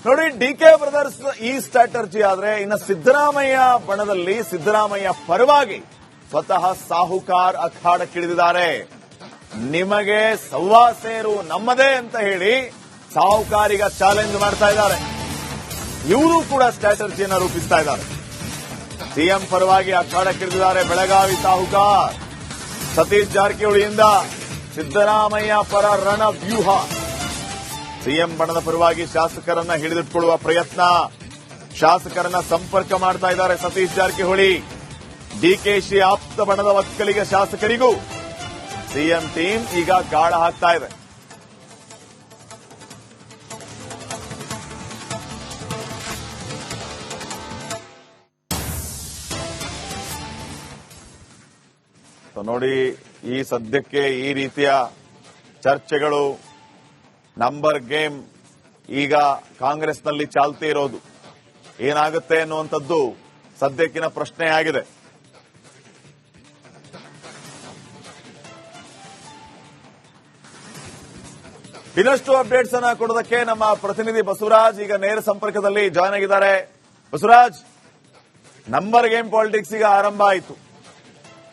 ನೋಡಿ, DK brothers ಈ strategy ಆದ್ರೆ ಇನ್ನು ಸಿದ್ದರಾಮಯ್ಯ ಬಣದಲ್ಲಿ ಸಿದ್ದರಾಮಯ್ಯ ಪರವಾಗಿ ಸ್ವತಃ ಸಾಹುಕಾರ್ ಅಖಾಡಕ್ಕಿಳಿದಿದ್ದಾರೆ. ನಿಮಗೆ ಸವ್ವಾ ಸೇರು ನಮ್ಮದೇ ಅಂತ ಹೇಳಿ ಸಾಹುಕಾರಿಗ ಚಾಲೆಂಜ್ ಮಾಡ್ತಾ ಇದ್ದಾರೆ. ಇವರು ಕೂಡ ಸ್ಟ್ರಾಟರ್ಜಿಯನ್ನ ರೂಪಿಸ್ತಾ ಇದ್ದಾರೆ. ಸಿಎಂ ಪರವಾಗಿ ಅಖಾಡಕ್ಕಿಳಿದಿದ್ದಾರೆ ಬೆಳಗಾವಿ ಸಾಹುಕಾರ್. ಸತೀಶ್ ಜಾರಕಿಹೊಳಿಯಿಂದ ಸಿದ್ದರಾಮಯ್ಯ ಪರ ರಣವ್ಯೂಹ. ಸಿಎಂ ಬಣದ ಪರವಾಗಿ ಶಾಸಕರನ್ನ ಹಿಡಿದಿಟ್ಟುಕೊಳ್ಳುವ ಪ್ರಯತ್ನ. ಶಾಸಕರನ್ನ ಸಂಪರ್ಕ ಮಾಡ್ತಾ ಇದ್ದಾರೆ ಸತೀಶ್ ಜಾರಕಿಹೊಳಿ. ಡಿಕೆಶಿ ಆಪ್ತ ಬಣದ ಒಕ್ಕಲಿಗ ಶಾಸಕರಿಗೂ ಸಿಎಂ ಟೀಮ್ ಈಗ ಗಾಳ ಹಾಕ್ತಾ ಇದೆ. ನೋಡಿ, ಈ ಸದ್ಯಕ್ಕೆ ಈ ರೀತಿಯ ಚರ್ಚೆಗಳು, ನಂಬರ್ ಗೇಮ್ ಈಗ ಕಾಂಗ್ರೆಸ್ನಲ್ಲಿ ಚಾಲ್ತಿ ಇರೋದು. ಏನಾಗುತ್ತೆ ಅನ್ನುವಂಥದ್ದು ಸದ್ಯಕ್ಕಿನ ಪ್ರಶ್ನೆಯಾಗಿದೆ. ಇನ್ನಷ್ಟು ಅಪ್ಡೇಟ್ಸ್ ಅನ್ನ ಕೊಡೋದಕ್ಕೆ ನಮ್ಮ ಪ್ರತಿನಿಧಿ ಬಸವರಾಜ್ ಈಗ ನೇರ ಸಂಪರ್ಕದಲ್ಲಿ ಜಾಯ್ನ್ ಆಗಿದ್ದಾರೆ. ಬಸವರಾಜ್, ನಂಬರ್ ಗೇಮ್ ಪಾಲಿಟಿಕ್ಸ್ ಈಗ ಆರಂಭ ಆಯಿತು.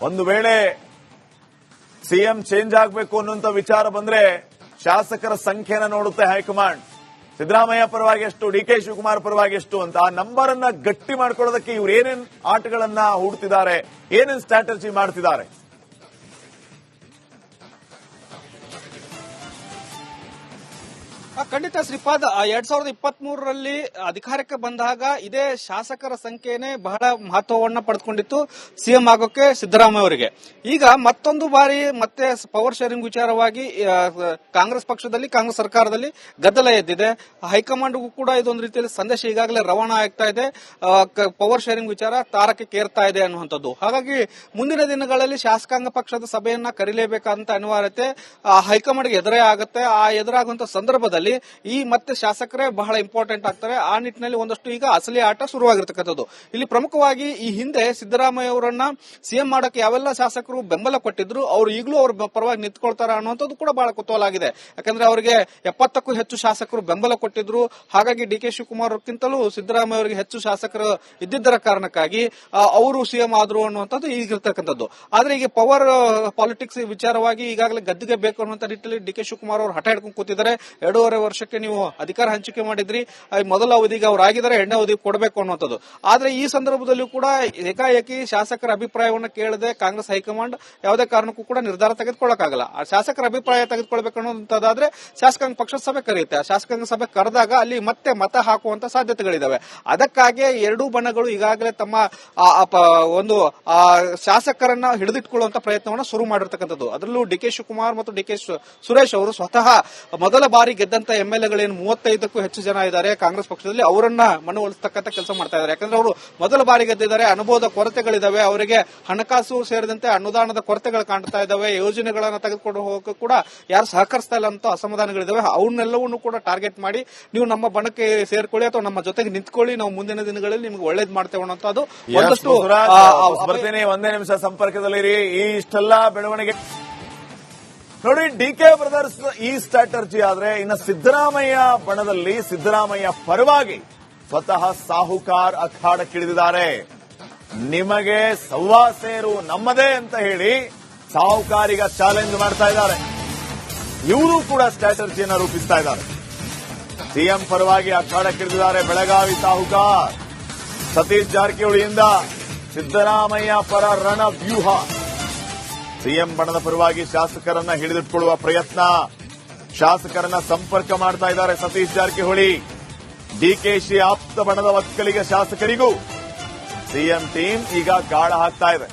ಒಂದು ವೇಳೆ ಸಿಎಂ ಚೇಂಜ್ ಆಗಬೇಕು ಅನ್ನುವಂತ ವಿಚಾರ ಬಂದ್ರೆ ಶಾಸಕರ ಸಂಖ್ಯೆನ ನೋಡುತ್ತೆ ಹೈಕಮಾಂಡ್. ಸಿದ್ದರಾಮಯ್ಯ ಪರವಾಗಿ ಎಷ್ಟು, ಡಿಕೆ ಶಿವಕುಮಾರ್ ಪರವಾಗಿ ಎಷ್ಟು ಅಂತ ಆ ನಂಬರ್ ಅನ್ನ ಗಟ್ಟಿ ಮಾಡ್ಕೊಳ್ಳೋದಕ್ಕೆ ಇವ್ರು ಏನೇನ್ ಆಟಗಳನ್ನ ಹೂಡ್ತಿದ್ದಾರೆ, ಏನೇನ್ ಸ್ಟ್ರಾಟಜಿ ಮಾಡ್ತಿದ್ದಾರೆ? ಖಂಡಿತ ಶ್ರೀಪಾದ್, 2023ರಲ್ಲಿ ಅಧಿಕಾರಕ್ಕೆ ಬಂದಾಗ ಇದೇ ಶಾಸಕರ ಸಂಖ್ಯೆನೇ ಬಹಳ ಮಹತ್ವವನ್ನ ಪಡೆದುಕೊಂಡಿತ್ತು ಸಿಎಂ ಆಗೋಕೆ ಸಿದ್ದರಾಮಯ್ಯ ಅವರಿಗೆ. ಈಗ ಮತ್ತೊಂದು ಬಾರಿ ಮತ್ತೆ ಪವರ್ ಶೇರಿಂಗ್ ವಿಚಾರವಾಗಿ ಕಾಂಗ್ರೆಸ್ ಪಕ್ಷದಲ್ಲಿ, ಕಾಂಗ್ರೆಸ್ ಸರ್ಕಾರದಲ್ಲಿ ಗದ್ದಲ ಎದ್ದಿದೆ. ಹೈಕಮಾಂಡ್ಗೂ ಕೂಡ ಇದೊಂದು ರೀತಿಯಲ್ಲಿ ಸಂದೇಶ ಈಗಾಗಲೇ ರವಾನಾ ಆಗ್ತಾ ಇದೆ. ಪವರ್ ಶೇರಿಂಗ್ ವಿಚಾರ ತಾರಕಕ್ಕೇರ್ತಾ ಇದೆ ಅನ್ನುವಂಥದ್ದು. ಹಾಗಾಗಿ ಮುಂದಿನ ದಿನಗಳಲ್ಲಿ ಶಾಸಕಾಂಗ ಪಕ್ಷದ ಸಭೆಯನ್ನ ಕರೀಲೇಬೇಕಾದಂತ ಅನಿವಾರ್ಯತೆ ಹೈಕಮಾಂಡ್ಗೆ ಎದುರೇ ಆಗುತ್ತೆ. ಆ ಎದುರಾಗುವಂತ ಸಂದರ್ಭದಲ್ಲಿ ಈ ಮತ್ತೆ ಶಾಸಕರೇ ಬಹಳ ಇಂಪಾರ್ಟೆಂಟ್ ಆಗ್ತಾರೆ. ಆ ನಿಟ್ಟಿನಲ್ಲಿ ಒಂದಷ್ಟು ಈಗ ಅಸಲಿ ಆಟ ಶುರುವಾಗಿರ್ತಕ್ಕಂಥದ್ದು. ಇಲ್ಲಿ ಪ್ರಮುಖವಾಗಿ ಈ ಹಿಂದೆ ಸಿದ್ದರಾಮಯ್ಯ ಅವರನ್ನ ಸಿಎಂ ಮಾಡಕ್ಕೆ ಯಾವೆಲ್ಲ ಶಾಸಕರು ಬೆಂಬಲ ಕೊಟ್ಟಿದ್ರು, ಅವರು ಈಗಲೂ ಅವ್ರ ಪರವಾಗಿ ನಿಂತ್ಕೊಳ್ತಾರ ಅನ್ನುವಂಥದ್ದು ಕೂಡ ಬಹಳ ಕುತೂಹಲ ಆಗಿದೆ. ಯಾಕಂದ್ರೆ ಅವರಿಗೆ 70ಕ್ಕೂ ಹೆಚ್ಚು ಶಾಸಕರು ಬೆಂಬಲ ಕೊಟ್ಟಿದ್ರು. ಹಾಗಾಗಿ ಡಿಕೆ ಶಿವಕುಮಾರ್ ಅವರಿಗಿಂತಲೂ ಸಿದ್ದರಾಮಯ್ಯ ಅವರಿಗೆ ಹೆಚ್ಚು ಶಾಸಕರು ಇದ್ದಿದ್ದರ ಕಾರಣಕ್ಕಾಗಿ ಅವರು ಸಿಎಂ ಆದ್ರು ಅನ್ನುವಂಥದ್ದು ಈಗಿರ್ತಕ್ಕಂಥದ್ದು. ಆದ್ರೆ ಈಗ ಪವರ್ ಪಾಲಿಟಿಕ್ಸ್ ವಿಚಾರವಾಗಿ ಈಗಾಗಲೇ ಗದ್ದಿಗೆ ಬೇಕು ಅನ್ನುವಂತ ನಿಟ್ಟಿನಲ್ಲಿ ಡಿಕೆ ಶಿವಕುಮಾರ್ ಅವರು ಹಠ ಹಿಡ್ಕೊಂಡು ಕೂತಿದ್ದಾರೆ. 2.5 ವರ್ಷಕ್ಕೆ ನೀವು ಅಧಿಕಾರ ಹಂಚಿಕೆ ಮಾಡಿದ್ರಿ, ಮೊದಲ ಅವಧಿಗೆ ಅವ್ರು ಆಗಿದ್ದಾರೆ, 2ನೇ ಅವಧಿ ಕೊಡಬೇಕು ಅನ್ನುವಂಥದ್ದು. ಆದ್ರೆ ಈ ಸಂದರ್ಭದಲ್ಲೂ ಕೂಡ ಏಕಾಏಕಿ ಶಾಸಕರ ಅಭಿಪ್ರಾಯವನ್ನು ಕೇಳದೆ ಕಾಂಗ್ರೆಸ್ ಹೈಕಮಾಂಡ್ ಯಾವುದೇ ಕಾರಣಕ್ಕೂ ಕೂಡ ನಿರ್ಧಾರ ತೆಗೆದುಕೊಳ್ಳಕ್ಕಾಗಲ್ಲ. ಆ ಶಾಸಕರ ಅಭಿಪ್ರಾಯ ತೆಗೆದುಕೊಳ್ಬೇಕು ಅನ್ನುವಂಥದ್ದಾದ್ರೆ ಶಾಸಕಾಂಗ ಪಕ್ಷದ ಸಭೆ ಕರೆಯುತ್ತೆ. ಆ ಶಾಸಕಾಂಗ ಸಭೆ ಕರೆದಾಗ ಅಲ್ಲಿ ಮತ್ತೆ ಮತ ಹಾಕುವಂತ ಸಾಧ್ಯತೆಗಳಿದಾವೆ. ಅದಕ್ಕಾಗಿ ಎರಡೂ ಬಣಗಳು ಈಗಾಗಲೇ ತಮ್ಮ ಒಂದು ಶಾಸಕರನ್ನ ಹಿಡಿದಿಟ್ಟುಕೊಳ್ಳುವಂತ ಪ್ರಯತ್ನವನ್ನು ಶುರು ಮಾಡಿರ್ತಕ್ಕಂಥದ್ದು. ಅದರಲ್ಲೂ ಡಿಕೆ ಶಿವಕುಮಾರ್ ಮತ್ತು ಡಿಕೆ ಸುರೇಶ್ ಅವರು ಸ್ವತಃ ಮೊದಲ ಬಾರಿ ಗೆದ್ದಂತ ಎಂಎಲ್ಎಗಳೇನು 35ಕ್ಕೂ ಹೆಚ್ಚು ಜನ ಇದ್ದಾರೆ ಕಾಂಗ್ರೆಸ್ ಪಕ್ಷದಲ್ಲಿ, ಅವರನ್ನ ಮನವೊಲಿಸತಕ್ಕಂಥ ಕೆಲಸ ಮಾಡ್ತಾ ಇದ್ದಾರೆ. ಯಾಕಂದ್ರೆ ಅವರು ಮೊದಲ ಬಾರಿ ಗೆದ್ದಿದ್ದಾರೆ. ಅನುಭವದ ಕೊರತೆಗಳಿದಾವೆ, ಅವರಿಗೆ ಹಣಕಾಸು ಸೇರಿದಂತೆ ಅನುದಾನದ ಕೊರತೆಗಳು ಕಾಣ್ತಾ ಇದಾವೆ. ಯೋಜನೆಗಳನ್ನ ತೆಗೆದುಕೊಂಡು ಹೋಗಕ್ಕೆ ಕೂಡ ಯಾರು ಸಹಕರಿಸ್ತಾ ಇಲ್ಲ ಅಂತ ಅಸಮಾಧಾನಗಳಿದಾವೆ. ಅವನ್ನೆಲ್ಲವನ್ನೂ ಕೂಡ ಟಾರ್ಗೆಟ್ ಮಾಡಿ ನೀವು ನಮ್ಮ ಬಣಕ್ಕೆ ಸೇರ್ಕೊಳ್ಳಿ ಅಥವಾ ನಮ್ಮ ಜೊತೆಗೆ ನಿಂತ್ಕೊಳ್ಳಿ, ನಾವು ಮುಂದಿನ ದಿನಗಳಲ್ಲಿ ನಿಮ್ಗೆ ಒಳ್ಳೇದ್ ಮಾಡ್ತೇವೆ ಅನ್ನೋದು ಒಂದಷ್ಟು. ಒಂದೇ ನಿಮಿಷ ಸಂಪರ್ಕದಲ್ಲಿರಿ. ಈ ಇಷ್ಟೆಲ್ಲ ಬೆಳವಣಿಗೆ ನೋಡಿ, ಡಿಕೆ ಬ್ರದರ್ಸ್ ಈ ಸ್ಟ್ರಾಟರ್ಜಿ ಆದ್ರೆ ಇನ್ನು ಸಿದ್ದರಾಮಯ್ಯ ಬಣದಲ್ಲಿ ಸಿದ್ದರಾಮಯ್ಯ ಪರವಾಗಿ ಸ್ವತಃ ಸಾಹುಕಾರ್ ಅಖಾಡಕ್ಕಿಳಿದಿದ್ದಾರೆ. ನಿಮಗೆ ಸವ್ವಾ ಸೇರು ನಮ್ಮದೇ ಅಂತ ಹೇಳಿ ಸಾಹುಕಾರಿಗ ಚಾಲೆಂಜ್ ಮಾಡ್ತಾ ಇದ್ದಾರೆ. ಇವರು ಕೂಡ ಸ್ಟ್ರಾಟರ್ಜಿಯನ್ನ ರೂಪಿಸ್ತಾ ಇದ್ದಾರೆ. ಸಿಎಂ ಪರವಾಗಿ ಅಖಾಡಕ್ಕಿಳಿದಿದ್ದಾರೆ ಬೆಳಗಾವಿ ಸಾಹುಕಾರ್. ಸತೀಶ್ ಜಾರಕಿಹೊಳಿಯಿಂದ ಸಿದ್ದರಾಮಯ್ಯ ಪರ ರಣವ್ಯೂಹ. ಸಿಎಂ ಬಣದ ಪರವಾಗಿ ಶಾಸಕರನ್ನ ಹಿಡಿದಿಟ್ಟುಕೊಳ್ಳುವ ಪ್ರಯತ್ನ. ಶಾಸಕರನ್ನ ಸಂಪರ್ಕ ಮಾಡ್ತಾ ಇದ್ದಾರೆ ಸತೀಶ್ ಜಾರಕಿಹೊಳಿ. ಡಿಕೆಶಿ ಆಪ್ತ ಬಣದ ಒಕ್ಕಲಿಗ ಶಾಸಕರಿಗೂ ಸಿಎಂ ಟೀಮ್ ಈಗ ಗಾಳ ಹಾಕ್ತಾ ಇದೆ.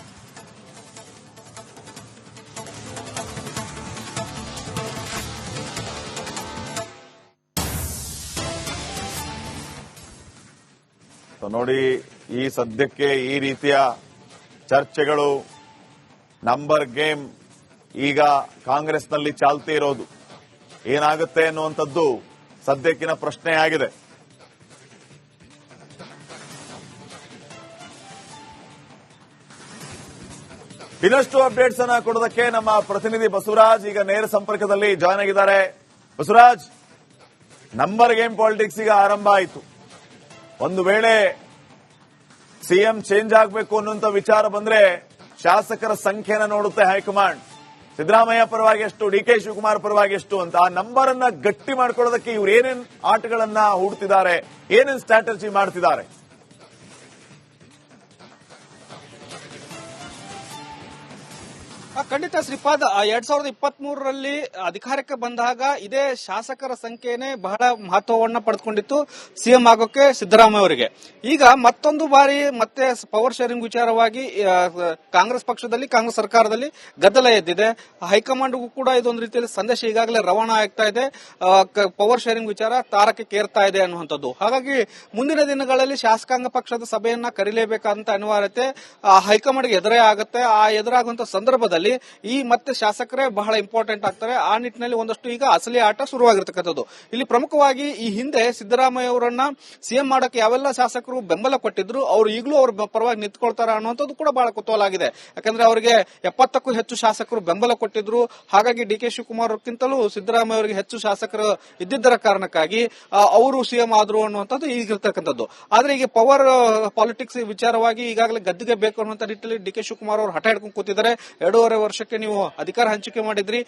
ನೋಡಿ, ಈ ಸದ್ಯಕ್ಕೆ ಈ ರೀತಿಯ ಚರ್ಚೆಗಳು, ನಂಬರ್ ಗೇಮ್ ಈಗ ಕಾಂಗ್ರೆಸ್ನಲ್ಲಿ ಚಾಲ್ತಿ ಇರೋದು. ಏನಾಗುತ್ತೆ ಅನ್ನುವಂಥದ್ದು ಸದ್ಯಕ್ಕಿನ ಪ್ರಶ್ನೆಯಾಗಿದೆ. ಇನ್ನಷ್ಟು ಅಪ್ಡೇಟ್ಸ್ ಅನ್ನ ಕೊಡೋದಕ್ಕೆ ನಮ್ಮ ಪ್ರತಿನಿಧಿ ಬಸವರಾಜ್ ಈಗ ನೇರ ಸಂಪರ್ಕದಲ್ಲಿ ಜಾಯ್ನ್ ಆಗಿದ್ದಾರೆ. ಬಸವರಾಜ್, ನಂಬರ್ ಗೇಮ್ ಪಾಲಿಟಿಕ್ಸ್ ಈಗ ಆರಂಭ ಆಯಿತು. ಒಂದು ವೇಳೆ ಸಿಎಂ ಚೇಂಜ್ ಆಗಬೇಕು ಅನ್ನುವಂತ ವಿಚಾರ ಬಂದ್ರೆ ಶಾಸಕರ ಸಂಖ್ಯೆನ ನೋಡುತ್ತೆ ಹೈಕಮಾಂಡ್. ಸಿದ್ದರಾಮಯ್ಯ ಪರವಾಗಿ ಎಷ್ಟು, ಡಿಕೆ ಶಿವಕುಮಾರ್ ಪರವಾಗಿ ಎಷ್ಟು ಅಂತ ಆ ನಂಬರ್ ಅನ್ನ ಗಟ್ಟಿ ಮಾಡ್ಕೊಳ್ಳೋದಕ್ಕೆ ಇವ್ರು ಏನೇನ್ ಆಟಗಳನ್ನ ಹೂಡ್ತಿದ್ದಾರೆ, ಏನೇನ್ ಸ್ಟ್ರಾಟಜಿ ಮಾಡ್ತಿದ್ದಾರೆ. ಖಂಡಿತ ಶ್ರೀಪಾದ್, 2023ರಲ್ಲಿ ಅಧಿಕಾರಕ್ಕೆ ಬಂದಾಗ ಇದೇ ಶಾಸಕರ ಸಂಖ್ಯೆನೇ ಬಹಳ ಮಹತ್ವವನ್ನ ಪಡೆದುಕೊಂಡಿತ್ತು ಸಿಎಂ ಆಗೋಕೆ ಸಿದ್ದರಾಮಯ್ಯ ಅವರಿಗೆ. ಈಗ ಮತ್ತೊಂದು ಬಾರಿ ಮತ್ತೆ ಪವರ್ ಶೇರಿಂಗ್ ವಿಚಾರವಾಗಿ ಕಾಂಗ್ರೆಸ್ ಪಕ್ಷದಲ್ಲಿ, ಕಾಂಗ್ರೆಸ್ ಸರ್ಕಾರದಲ್ಲಿ ಗದ್ದಲ ಎದ್ದಿದೆ. ಹೈಕಮಾಂಡ್ಗೂ ಕೂಡ ಇದೊಂದು ರೀತಿಯಲ್ಲಿ ಸಂದೇಶ ಈಗಾಗಲೇ ರವಾನಾ ಆಗ್ತಾ ಇದೆ. ಪವರ್ ಶೇರಿಂಗ್ ವಿಚಾರ ತಾರಕಕ್ಕೇರ್ತಾ ಇದೆ ಅನ್ನುವಂಥದ್ದು. ಹಾಗಾಗಿ ಮುಂದಿನ ದಿನಗಳಲ್ಲಿ ಶಾಸಕಾಂಗ ಪಕ್ಷದ ಸಭೆಯನ್ನ ಕರೀಲೇಬೇಕಂತ ಅನಿವಾರ್ಯತೆ ಹೈಕಮಾಂಡ್ಗೆ ಎದುರೇ ಆಗುತ್ತೆ. ಆ ಎದುರಾಗುವಂತ ಸಂದರ್ಭದಲ್ಲಿ ಈ ಮತ್ತೆ ಶಾಸಕರೇ ಬಹಳ ಇಂಪಾರ್ಟೆಂಟ್ ಆಗ್ತಾರೆ. ಆ ನಿಟ್ಟಿನಲ್ಲಿ ಒಂದಷ್ಟು ಈಗ ಅಸಲಿ ಆಟ ಶುರುವಾಗಿರ್ತಕ್ಕಂಥದ್ದು. ಇಲ್ಲಿ ಪ್ರಮುಖವಾಗಿ ಈ ಹಿಂದೆ ಸಿದ್ದರಾಮಯ್ಯ ಅವರನ್ನ ಸಿಎಂ ಮಾಡಕ್ಕೆ ಯಾವೆಲ್ಲ ಶಾಸಕರು ಬೆಂಬಲ ಕೊಟ್ಟಿದ್ರು, ಅವರು ಈಗಲೂ ಅವ್ರ ಪರವಾಗಿ ನಿಂತ್ಕೊಳ್ತಾರ ಅನ್ನುವಂಥದ್ದು ಕೂಡ ಬಹಳ ಕುತೂಹಲ ಆಗಿದೆ. ಯಾಕಂದ್ರೆ ಅವರಿಗೆ 70ಕ್ಕೂ ಹೆಚ್ಚು ಶಾಸಕರು ಬೆಂಬಲ ಕೊಟ್ಟಿದ್ರು. ಹಾಗಾಗಿ ಡಿಕೆ ಶಿವಕುಮಾರ್ ಅವರಿಗಿಂತಲೂ ಸಿದ್ದರಾಮಯ್ಯ ಅವರಿಗೆ ಹೆಚ್ಚು ಶಾಸಕರು ಇದ್ದಿದ್ದರ ಕಾರಣಕ್ಕಾಗಿ ಅವರು ಸಿಎಂ ಆದ್ರು ಅನ್ನುವಂಥದ್ದು ಈಗಿರ್ತಕ್ಕಂಥದ್ದು. ಆದ್ರೆ ಈಗ ಪವರ್ ಪಾಲಿಟಿಕ್ಸ್ ವಿಚಾರವಾಗಿ ಈಗಾಗಲೇ ಗದ್ದಿಗೆ ಬೇಕು ಅನ್ನುವಂಥ ನಿಟ್ಟಿನಲ್ಲಿ ಡಿಕೆ ಶಿವಕುಮಾರ್ ಅವರು ಹಠ ಹಿಡ್ಕೊಂಡು ಕೂತಿದ್ದಾರೆ. 2.5 ವರ್ಷಕ್ಕೆ ನೀವು ಅಧಿಕಾರ ಹಂಚಿಕೆ ಮಾಡಿದ್ರಿ,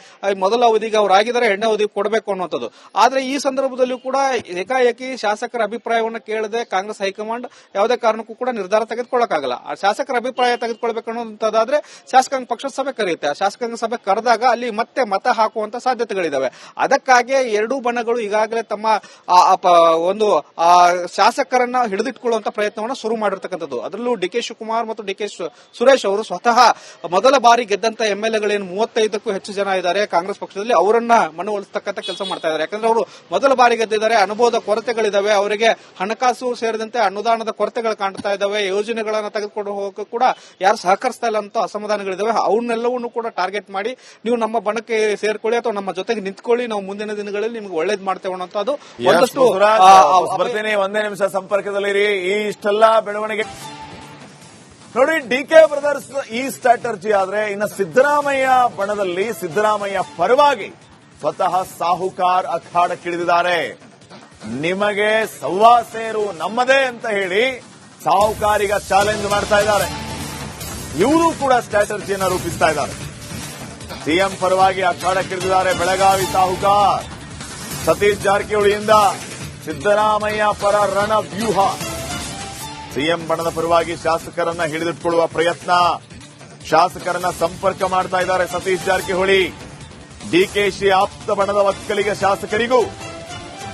ಮೊದಲ ಅವಧಿಗೆ ಅವ್ರು ಆಗಿದ್ದಾರೆ, 2ನೇ ಅವಧಿಗೆ ಕೊಡಬೇಕು ಅನ್ನುವಂಥದ್ದು. ಆದ್ರೆ ಈ ಸಂದರ್ಭದಲ್ಲೂ ಕೂಡ ಏಕಾಏಕಿ ಶಾಸಕರ ಅಭಿಪ್ರಾಯವನ್ನು ಕೇಳದೆ ಕಾಂಗ್ರೆಸ್ ಹೈಕಮಾಂಡ್ ಯಾವುದೇ ಕಾರಣಕ್ಕೂ ಕೂಡ ನಿರ್ಧಾರ ತೆಗೆದುಕೊಳ್ಳಕ್ಕಾಗಲ್ಲ. ಆ ಶಾಸಕರ ಅಭಿಪ್ರಾಯ ತೆಗೆದುಕೊಳ್ಬೇಕು ಅನ್ನುವಂಥದ್ದಾದ್ರೆ ಶಾಸಕಾಂಗ ಪಕ್ಷದ ಸಭೆ ಕರೆಯುತ್ತೆ. ಆ ಶಾಸಕಾಂಗ ಸಭೆ ಕರೆದಾಗ ಅಲ್ಲಿ ಮತ್ತೆ ಮತ ಹಾಕುವಂತ ಸಾಧ್ಯತೆಗಳಿದಾವೆ. ಅದಕ್ಕಾಗಿ ಎರಡೂ ಬಣಗಳು ಈಗಾಗಲೇ ತಮ್ಮ ಒಂದು ಶಾಸಕರನ್ನ ಹಿಡಿದಿಟ್ಕೊಳ್ಳುವಂತ ಪ್ರಯತ್ನವನ್ನು ಶುರು ಮಾಡಿರ್ತಕ್ಕಂಥದ್ದು. ಅದರಲ್ಲೂ ಡಿಕೆ ಶಿವಕುಮಾರ್ ಮತ್ತು ಡಿಕೆ ಸುರೇಶ್ ಅವರು ಸ್ವತಃ ಮೊದಲ ಬಾರಿ ಗೆದ್ದಂತ ಎಂಎಲ್ಎಗಳೇನು 35ಕ್ಕೂ ಹೆಚ್ಚು ಜನ ಇದ್ದಾರೆ ಕಾಂಗ್ರೆಸ್ ಪಕ್ಷದಲ್ಲಿ, ಅವರನ್ನ ಮನವೊಲಿಸತಕ್ಕಂಥ ಕೆಲಸ ಮಾಡ್ತಾ ಇದ್ದಾರೆ. ಯಾಕಂದ್ರೆ ಅವರು ಮೊದಲ ಬಾರಿ ಗೆದ್ದಿದ್ದಾರೆ, ಅನುಭವದ ಕೊರತೆಗಳಿದಾವೆ, ಅವರಿಗೆ ಹಣಕಾಸು ಸೇರಿದಂತೆ ಅನುದಾನದ ಕೊರತೆಗಳು ಕಾಣ್ತಾ ಇದಾವೆ, ಯೋಜನೆಗಳನ್ನ ತೆಗೆದುಕೊಂಡು ಹೋಗಕ್ಕೆ ಕೂಡ ಯಾರು ಸಹಕರಿಸ್ತಾ ಇಲ್ಲ ಅಂತ ಅಸಮಾಧಾನಗಳಿದಾವೆ. ಅವನ್ನೆಲ್ಲವನ್ನೂ ಕೂಡ ಟಾರ್ಗೆಟ್ ಮಾಡಿ ನೀವು ನಮ್ಮ ಬಣಕ್ಕೆ ಸೇರ್ಕೊಳ್ಳಿ ಅಥವಾ ನಮ್ಮ ಜೊತೆಗೆ ನಿಂತ್ಕೊಳ್ಳಿ, ನಾವು ಮುಂದಿನ ದಿನಗಳಲ್ಲಿ ನಿಮ್ಗೆ ಒಳ್ಳೇದ್ ಮಾಡ್ತೇವೆ ಅನ್ನೋದು ಒಂದಷ್ಟು. ಬರ್ತೀನಿ, ಒಂದೇ ನಿಮಿಷ ಸಂಪರ್ಕದಲ್ಲಿರಿ. ಈ ಇಷ್ಟೆಲ್ಲ ಬೆಳವಣಿಗೆ ನೋಡಿ, ಡಿಕೆ ಬ್ರದರ್ಸ್ ಈ ಸ್ಟ್ರಾಟರ್ಜಿ ಆದ್ರೆ ಇನ್ನು ಸಿದ್ದರಾಮಯ್ಯ ಬಣದಲ್ಲಿ ಸಿದ್ದರಾಮಯ್ಯ ಪರವಾಗಿ ಸ್ವತಃ ಸಾಹುಕಾರ್ ಅಖಾಡಕ್ಕಿಳಿದಿದ್ದಾರೆ. ನಿಮಗೆ ಸವ್ವಾ ಸೇರು ನಮ್ಮದೇ ಅಂತ ಹೇಳಿ ಸಾಹುಕಾರಿಗ ಚಾಲೆಂಜ್ ಮಾಡ್ತಾ ಇದ್ದಾರೆ. ಇವರು ಕೂಡ ಸ್ಟ್ರಾಟರ್ಜಿಯನ್ನು ರೂಪಿಸ್ತಾ ಇದ್ದಾರೆ. ಸಿಎಂ ಪರವಾಗಿ ಅಖಾಡಕ್ಕಿಳಿದಿದ್ದಾರೆ ಬೆಳಗಾವಿ ಸಾಹುಕಾರ್. ಸತೀಶ್ ಜಾರಕಿಹೊಳಿಯಿಂದ ಸಿದ್ದರಾಮಯ್ಯ ಪರ ರಣವ್ಯೂಹ. ಸಿಎಂ ಬಣದ ಪರವಾಗಿ ಶಾಸಕರನ್ನ ಹಿಡಿದಿಟ್ಕೊಳ್ಳುವ ಪ್ರಯತ್ನ, ಶಾಸಕರನ್ನ ಸಂಪರ್ಕ ಮಾಡ್ತಾ ಇದ್ದಾರೆ ಸತೀಶ್ ಜಾರಕಿಹೊಳಿ. ಡಿಕೆಶಿ ಆಪ್ತ ಬಣದ ಒಕ್ಕಲಿಗ ಶಾಸಕರಿಗೂ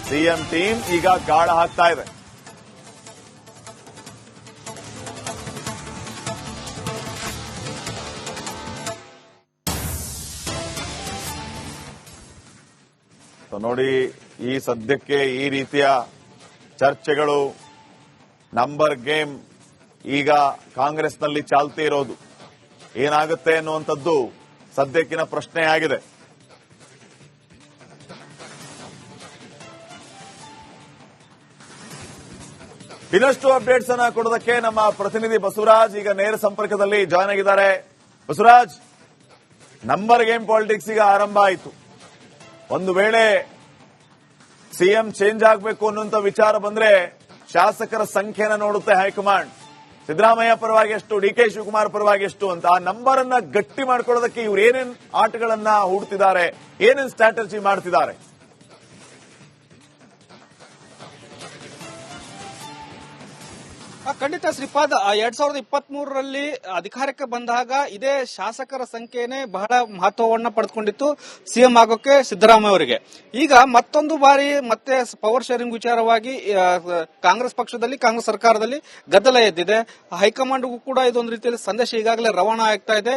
ಸಿಎಂ ಟೀಮ್ ಈಗ ಗಾಳ ಹಾಕ್ತಾ ಇದೆ. ನೋಡಿ, ಈ ಸದ್ಯಕ್ಕೆ ಈ ರೀತಿಯ ಚರ್ಚೆಗಳು, ನಂಬರ್ ಗೇಮ್ ಈಗ ಕಾಂಗ್ರೆಸ್ನಲ್ಲಿ ಚಾಲ್ತಿ ಇರೋದು. ಏನಾಗುತ್ತೆ ಅನ್ನುವಂಥದ್ದು ಸದ್ಯಕ್ಕಿನ ಪ್ರಶ್ನೆ ಆಗಿದೆ. ಇನ್ನಷ್ಟು ಅಪ್ಡೇಟ್ಸ್ ಅನ್ನ ಕೊಡೋದಕ್ಕೆ ನಮ್ಮ ಪ್ರತಿನಿಧಿ ಬಸವರಾಜ್ ಈಗ ನೇರ ಸಂಪರ್ಕದಲ್ಲಿ ಜಾಯ್ನ್ ಆಗಿದ್ದಾರೆ. ಬಸವರಾಜ್, ನಂಬರ್ ಗೇಮ್ ಪಾಲಿಟಿಕ್ಸ್ ಈಗ ಆರಂಭ ಆಯಿತು. ಒಂದು ವೇಳೆ ಸಿಎಂ ಚೇಂಜ್ ಆಗಬೇಕು ಅನ್ನುವಂತ ವಿಚಾರ ಬಂದ್ರೆ ಶಾಸಕರ ಸಂಖ್ಯೆನ ನೋಡುತ್ತೆ ಹೈಕಮಾಂಡ್. ಸಿದ್ದರಾಮಯ್ಯ ಪರವಾಗಿ ಎಷ್ಟು, ಡಿಕೆ ಶಿವಕುಮಾರ್ ಪರವಾಗಿ ಎಷ್ಟು ಅಂತ ಆ ನಂಬರ್ ಅನ್ನ ಗಟ್ಟಿ ಮಾಡ್ಕೊಳ್ಳೋದಕ್ಕೆ ಇವ್ರು ಏನೇನ್ ಆಟಗಳನ್ನ ಹೂಡ್ತಿದ್ದಾರೆ, ಏನೇನ್ ಸ್ಟ್ರಾಟಜಿ ಮಾಡ್ತಿದ್ದಾರೆ. ಖಂಡಿತ ಶ್ರೀಪಾದ್, 2023ರಲ್ಲಿ ಅಧಿಕಾರಕ್ಕೆ ಬಂದಾಗ ಇದೇ ಶಾಸಕರ ಸಂಖ್ಯೆನೇ ಬಹಳ ಮಹತ್ವವನ್ನ ಪಡೆದುಕೊಂಡಿತ್ತು ಸಿಎಂ ಆಗೋಕೆ ಸಿದ್ದರಾಮಯ್ಯ ಅವರಿಗೆ. ಈಗ ಮತ್ತೊಂದು ಬಾರಿ ಮತ್ತೆ ಪವರ್ ಶೇರಿಂಗ್ ವಿಚಾರವಾಗಿ ಕಾಂಗ್ರೆಸ್ ಪಕ್ಷದಲ್ಲಿ, ಕಾಂಗ್ರೆಸ್ ಸರ್ಕಾರದಲ್ಲಿ ಗದ್ದಲ ಎದ್ದಿದೆ. ಹೈಕಮಾಂಡ್ಗೂ ಕೂಡ ಇದೊಂದು ರೀತಿಯಲ್ಲಿ ಸಂದೇಶ ಈಗಾಗಲೇ ರವಾನಾ ಆಗ್ತಾ ಇದೆ.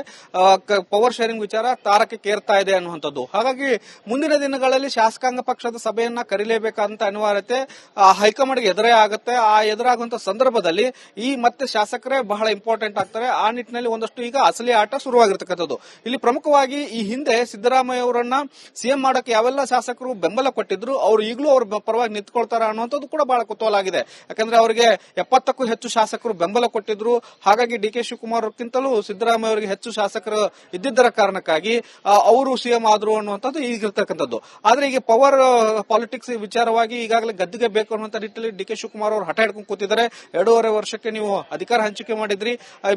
ಪವರ್ ಶೇರಿಂಗ್ ವಿಚಾರ ತಾರಕಕ್ಕೇರ್ತಾ ಇದೆ ಅನ್ನುವಂಥದ್ದು. ಹಾಗಾಗಿ ಮುಂದಿನ ದಿನಗಳಲ್ಲಿ ಶಾಸಕಾಂಗ ಪಕ್ಷದ ಸಭೆಯನ್ನ ಕರೀಲೇಬೇಕಂತ ಅನಿವಾರ್ಯತೆ ಹೈಕಮಾಂಡ್ಗೆ ಎದುರೇ ಆಗುತ್ತೆ. ಆ ಎದುರಾಗುವಂತ ಸಂದರ್ಭದಲ್ಲಿ ನಿಟ್ಟಿನಲ್ಲಿ ಈ ಮತ್ತೆ ಶಾಸಕರೇ ಬಹಳ ಇಂಪಾರ್ಟೆಂಟ್ ಆಗ್ತಾರೆ. ಆ ನಿಟ್ಟಿನಲ್ಲಿ ಒಂದಷ್ಟು ಈಗ ಅಸಲಿ ಆಟ ಶುರುವಾಗಿರ್ತಕ್ಕಂಥದ್ದು. ಇಲ್ಲಿ ಪ್ರಮುಖವಾಗಿ ಈ ಹಿಂದೆ ಸಿದ್ದರಾಮಯ್ಯ ಅವರನ್ನ ಸಿಎಂ ಮಾಡಕ್ಕೆ ಯಾವೆಲ್ಲ ಶಾಸಕರು ಬೆಂಬಲ ಕೊಟ್ಟಿದ್ರು, ಅವರು ಈಗಲೂ ಅವ್ರ ಪರವಾಗಿ ನಿಂತ್ಕೊಳ್ತಾರ ಅನ್ನುವಂಥದ್ದು ಕೂಡ ಬಹಳ ಕುತೂಹಲ ಆಗಿದೆ. ಯಾಕಂದ್ರೆ ಅವರಿಗೆ 70ಕ್ಕೂ ಹೆಚ್ಚು ಶಾಸಕರು ಬೆಂಬಲ ಕೊಟ್ಟಿದ್ರು. ಹಾಗಾಗಿ ಡಿ ಕೆ ಶಿವಕುಮಾರ್ ಅವರಿಗಿಂತಲೂ ಸಿದ್ದರಾಮಯ್ಯ ಅವರಿಗೆ ಹೆಚ್ಚು ಶಾಸಕರು ಇದ್ದಿದ್ದರ ಕಾರಣಕ್ಕಾಗಿ ಅವರು ಸಿಎಂ ಆದ್ರು ಅನ್ನುವಂಥದ್ದು ಈಗಿರ್ತಕ್ಕಂಥದ್ದು. ಆದ್ರೆ ಈಗ ಪವರ್ ಪಾಲಿಟಿಕ್ಸ್ ವಿಚಾರವಾಗಿ ಈಗಾಗಲೇ ಗದ್ದಿಗೆ ಬೇಕು ಅನ್ನುವಂಥ ನಿಟ್ಟಿನಲ್ಲಿ ಡಿ ಕೆ ಶಿವಕುಮಾರ್ ಅವರು ಹಠ ಹಿಡ್ಕೊಂಡು ಕೂತಿದ್ದಾರೆ. 2.5 ವರ್ಷಕ್ಕೆ ನೀವು ಅಧಿಕಾರ ಹಂಚಿಕೆ ಮಾಡಿದ್ರಿ,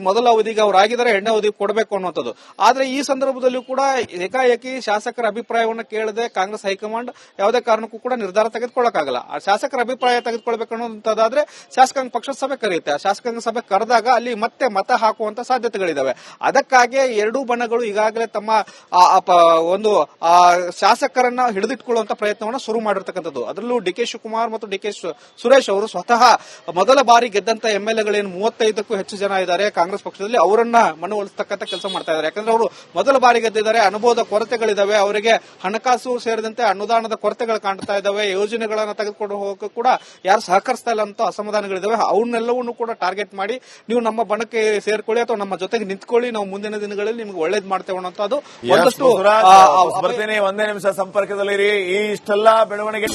ಮೊದಲ ಅವಧಿಗೆ ಅವ್ರು ಆಗಿದ್ದಾರೆ, 2ನೇ ಅವಧಿಗೆ ಕೊಡಬೇಕು ಅನ್ನುವಂಥದ್ದು. ಆದ್ರೆ ಈ ಸಂದರ್ಭದಲ್ಲೂ ಕೂಡ ಏಕಾಏಕಿ ಶಾಸಕರ ಅಭಿಪ್ರಾಯವನ್ನು ಕೇಳದೆ ಕಾಂಗ್ರೆಸ್ ಹೈಕಮಾಂಡ್ ಯಾವುದೇ ಕಾರಣಕ್ಕೂ ಕೂಡ ನಿರ್ಧಾರ ತೆಗೆದುಕೊಳ್ಳಕ್ಕಾಗಲ್ಲ. ಆ ಶಾಸಕರ ಅಭಿಪ್ರಾಯ ತೆಗೆದುಕೊಳ್ಬೇಕು ಅನ್ನೋಂಥದ್ದಾದ್ರೆ ಶಾಸಕಾಂಗ ಪಕ್ಷದ ಸಭೆ ಕರೆಯುತ್ತೆ. ಆ ಶಾಸಕಾಂಗ ಸಭೆ ಕರೆದಾಗ ಅಲ್ಲಿ ಮತ್ತೆ ಮತ ಹಾಕುವಂತ ಸಾಧ್ಯತೆಗಳಿದಾವೆ. ಅದಕ್ಕಾಗಿ ಎರಡೂ ಬಣಗಳು ಈಗಾಗಲೇ ತಮ್ಮ ಒಂದು ಶಾಸಕರನ್ನ ಹಿಡಿದಿಟ್ಕೊಳ್ಳುವಂತ ಪ್ರಯತ್ನವನ್ನ ಶುರು ಮಾಡಿರ್ತಕ್ಕಂಥದ್ದು. ಅದರಲ್ಲೂ ಡಿ ಕೆ ಶಿವಕುಮಾರ್ ಮತ್ತು ಡಿ ಕೆ ಸುರೇಶ್ ಅವರು ಸ್ವತಃ ಮೊದಲ ಬಾರಿ ಗೆದ್ದಂತ ಎಂಎಲ್ಎಗಳೇನು 35ಕ್ಕೂ ಹೆಚ್ಚು ಜನ ಇದ್ದಾರೆ ಕಾಂಗ್ರೆಸ್ ಪಕ್ಷದಲ್ಲಿ, ಅವರನ್ನ ಮನವೊಲಿಸತಕ್ಕಂಥ ಕೆಲಸ ಮಾಡ್ತಾ ಇದ್ದಾರೆ. ಯಾಕಂದ್ರೆ ಅವರು ಮೊದಲ ಬಾರಿ ಗೆದ್ದಿದ್ದಾರೆ, ಅನುಭವದ ಕೊರತೆಗಳಿದಾವೆ, ಅವರಿಗೆ ಹಣಕಾಸು ಸೇರಿದಂತೆ ಅನುದಾನದ ಕೊರತೆಗಳು ಕಾಣ್ತಾ ಇದಾವೆ, ಯೋಜನೆಗಳನ್ನ ತೆಗೆದುಕೊಂಡು ಹೋಗಕ್ಕೆ ಕೂಡ ಯಾರು ಸಹಕರಿಸ್ತಾ ಇಲ್ಲ ಅಂತ ಅಸಮಾಧಾನಗಳಿದಾವೆ. ಅವನ್ನೆಲ್ಲವನ್ನೂ ಕೂಡ ಟಾರ್ಗೆಟ್ ಮಾಡಿ ನೀವು ನಮ್ಮ ಬಣಕ್ಕೆ ಸೇರ್ಕೊಳ್ಳಿ ಅಥವಾ ನಮ್ಮ ಜೊತೆಗೆ ನಿಂತ್ಕೊಳ್ಳಿ, ನಾವು ಮುಂದಿನ ದಿನಗಳಲ್ಲಿ ನಿಮ್ಗೆ ಒಳ್ಳೇದ್ ಮಾಡ್ತೇವೆ ಅನ್ನೋಂಥದ್ದು ಒಂದಷ್ಟು ಬರ್ತೀನಿ. ಒಂದೇ ನಿಮಿಷ ಸಂಪರ್ಕದಲ್ಲಿರಿ. ಈ ಇಷ್ಟೆಲ್ಲ ಬೆಳವಣಿಗೆ